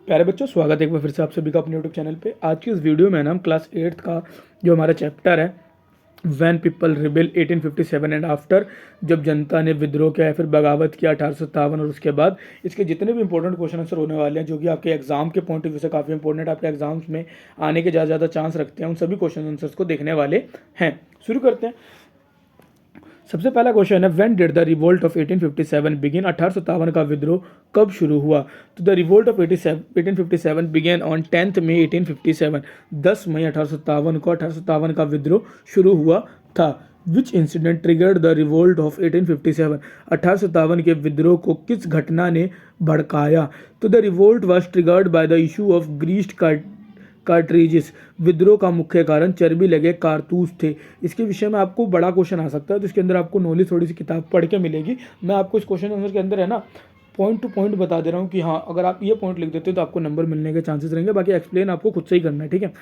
प्यारे बच्चों, स्वागत है एक बार फिर से आप सभी का अपने यूट्यूब चैनल पे। आज की इस वीडियो में ना हम क्लास 8th का जो हमारा चैप्टर है when people rebel 1857 and after, जब जनता ने विद्रोह किया या फिर बगावत किया 1857 और उसके बाद, इसके जितने भी इंपॉर्टेंट क्वेश्चन आंसर होने वाले हैं जो कि आपके एग्जाम के पॉइंट ऑफ व्यू से काफ़ी इंपॉर्टेंट, आपके एग्जाम्स में आने के ज़्यादा चांस रखते हैं, उन सभी क्वेश्चन आंसर्स को देखने वाले हैं। शुरू करते हैं। सबसे पहला क्वेश्चन है, when did the revolt of 1857 begin? 1857 का विद्रोह कब शुरू हुआ? तो the revolt of 1857 began on 10 मई 1857। 10 मई 1857 को 1857 का विद्रोह शुरू हुआ था। Which incident triggered the revolt of 1857? 1857 के विद्रोह को किस घटना ने भड़काया? तो the revolt was triggered by the issue of greased cartridges. विद्रोह का मुख्य कारण चर्बी लगे कारतूस थे। इसके विषय में आपको बड़ा क्वेश्चन आ सकता है, तो इसके अंदर आपको नॉलेज थोड़ी सी किताब पढ़ के मिलेगी। मैं आपको इस क्वेश्चन आंसर के अंदर है ना पॉइंट टू पॉइंट बता दे रहा हूँ कि हाँ, अगर आप ये पॉइंट लिख देते हो तो आपको नंबर मिलने के चांसेस रहेंगे। बाकी एक्सप्लेन आपको खुद से ही करना है, ठीक है।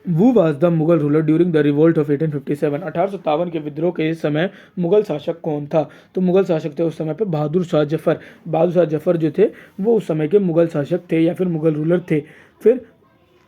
वो was the Mughal ruler during the revolt of 1857। 1857 के विद्रोह के समय मुगल शासक कौन था? तो मुगल शासक थे उस समय पे बहादुर शाह जफर। बहादुर शाह जफर जो थे वो उस समय के मुगल शासक थे या फिर मुगल रूलर थे। फिर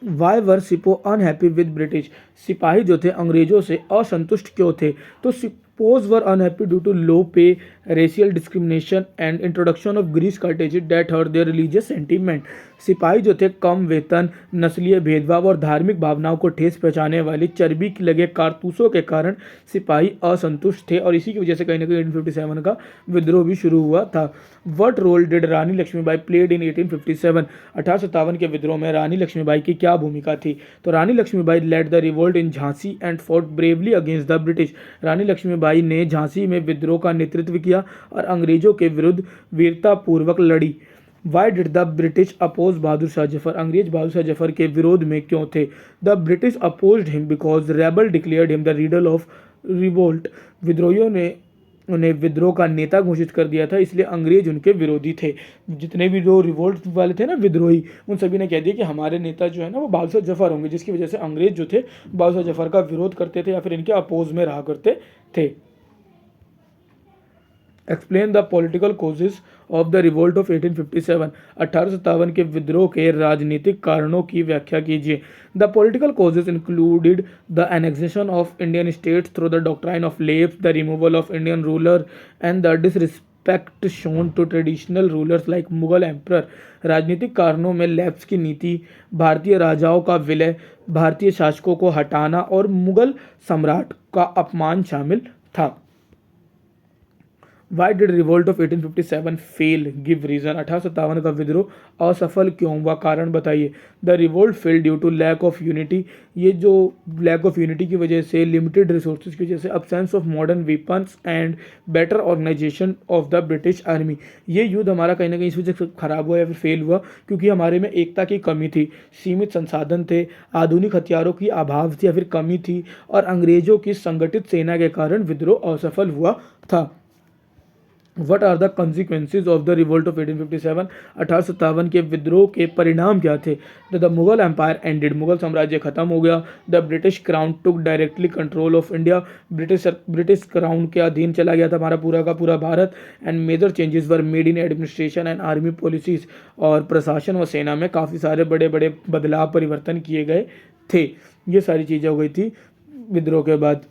why were sepoy unhappy with British? सिपाही जो थे अंग्रेजों से असंतुष्ट क्यों थे? तो sepoys were unhappy due to low pay, racial discrimination and introduction of grease cartridges that hurt their religious sentiment. सिपाही जो थे कम वेतन, नस्लीय भेदभाव और धार्मिक भावनाओं को ठेस पहुंचाने वाली चर्बी के लगे कारतूसों के कारण सिपाही असंतुष्ट थे और इसी की वजह से कहीं ना कहीं 1857 का विद्रोह भी शुरू हुआ था। What role did Rani Lakshmibai played in 1857? 1857 के विद्रोह में रानी लक्ष्मीबाई की क्या भूमिका थी? तो Rani Lakshmibai led the revolt in Jhansi and fought bravely against the British. Rani Lakshmibai ने झांसी में विद्रोह का नेतृत्व किया और अंग्रेजों के विरुद्ध वीरतापूर्वक लड़ी। Why did the British oppose Bahadur Shah Zafar? अंग्रेज बहादुर शाह जफर के विरोध में क्यों थे? The British opposed him because rebel declared him the leader of revolt. विद्रोहियों ने उन्हें विद्रोह का नेता घोषित कर दिया था, इसलिए अंग्रेज उनके विरोधी थे। जितने भी जो रिवोल्ट वाले थे ना विद्रोही, उन सभी ने कह दिया कि हमारे नेता जो है ना वो बहादुर शाह जफर होंगे, जिसकी वजह से अंग्रेज जो थे बहादुर शाह जफर का विरोध करते थे या फिर इनके अपोज में रहा करते थे। Explain the political causes of the revolt of 1857। 1857 के विद्रोह के राजनीतिक कारणों की व्याख्या कीजिए। The political causes included the annexation of Indian states through the doctrine of lapse, the removal of Indian ruler and the disrespect shown to traditional rulers like Mughal emperor. राजनीतिक कारणों में लैप्स की नीति, भारतीय राजाओं का विलय, भारतीय शासकों को हटाना और मुगल सम्राट का अपमान शामिल था। Why did revolt of 1857 fail? Give reason. 1857 का विद्रोह असफल क्यों हुआ? कारण बताइए। The revolt fail due to lack of unity. ये जो लैक ऑफ यूनिटी की वजह से, लिमिटेड रिसोर्सेज की वजह से, absence of modern weapons and better organisation of the British army. ये युद्ध हमारा कहीं ना कहीं इस वजह से खराब हुआ या फिर फेल हुआ क्योंकि हमारे में एकता की कमी थी, सीमित संसाधन थे, आधुनिक हथियारों की अभाव थी या फिर कमी थी और अंग्रेजों की संगठित सेना के कारण विद्रोह असफल हुआ था। What are the consequences of the revolt of 1857? 1857 के विद्रोह के परिणाम क्या थे? The Mughal empire ended. Mughal साम्राज्य खत्म हो गया। The British crown took directly control of India. British crown के अधीन चला गया था हमारा पूरा का पूरा भारत। And major changes were made in administration and army policies. और प्रशासन व सेना में काफ़ी सारे बड़े बड़े बदलाव परिवर्तन किए गए थे। ये सारी चीज़ें हो गई थी विद्रोह के बाद।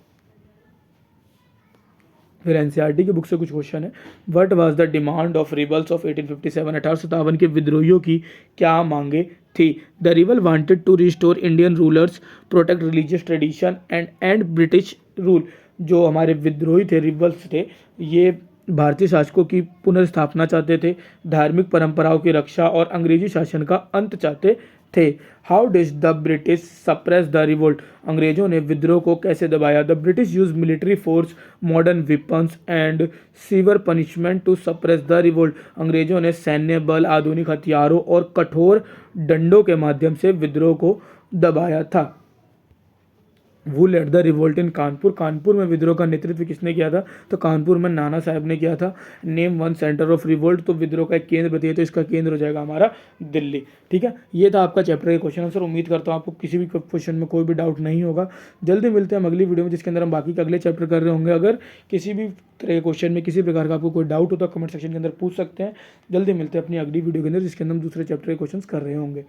फिर एनसीईआरटी की बुक से कुछ क्वेश्चन है। What was the demand of rebels of 1857? 1857 के विद्रोहियों की क्या मांगे थी? The rebel wanted to restore Indian rulers, protect religious tradition and British rule. जो हमारे विद्रोही थे, रिबल्स थे, ये भारतीय शासकों की पुनर्स्थापना चाहते थे, धार्मिक परंपराओं की रक्षा और अंग्रेजी शासन का अंत चाहते थे। How did the British suppress the revolt? अंग्रेजों ने विद्रोह को कैसे दबाया? The British use military force, modern weapons and severe punishment to suppress the revolt. अंग्रेजों ने सैन्य बल, आधुनिक हथियारों और कठोर दंडों के माध्यम से विद्रोह को दबाया था। Who led the revolt in Kanpur, Kanpur में विद्रोह का नेतृत्व किसने किया था, तो कानपुर में नाना साहब ने किया था। Name one centre of revolt, तो विद्रोह का एक केंद्र बताइए, तो इसका केंद्र हो जाएगा हमारा दिल्ली। ठीक है, ये था आपका चैप्टर का क्वेश्चन आंसर। उम्मीद करता हूँ आपको किसी भी क्वेश्चन में कोई भी डाउट नहीं होगा। जल्दी मिलते हैं हम अगली वीडियो में, जिसके अंदर हम बाकी के अगले चैप्टर कर रहे होंगे। अगर किसी भी तरह के क्वेश्चन में किसी प्रकार का आपको कोई डाउट हो तो कमेंट सेक्शन के अंदर पूछ सकते हैं। जल्दी मिलते हैं अपनी अगली वीडियो के अंदर, जिसके अंदर हम दूसरे चैप्टर के क्वेश्चन कर रहे होंगे।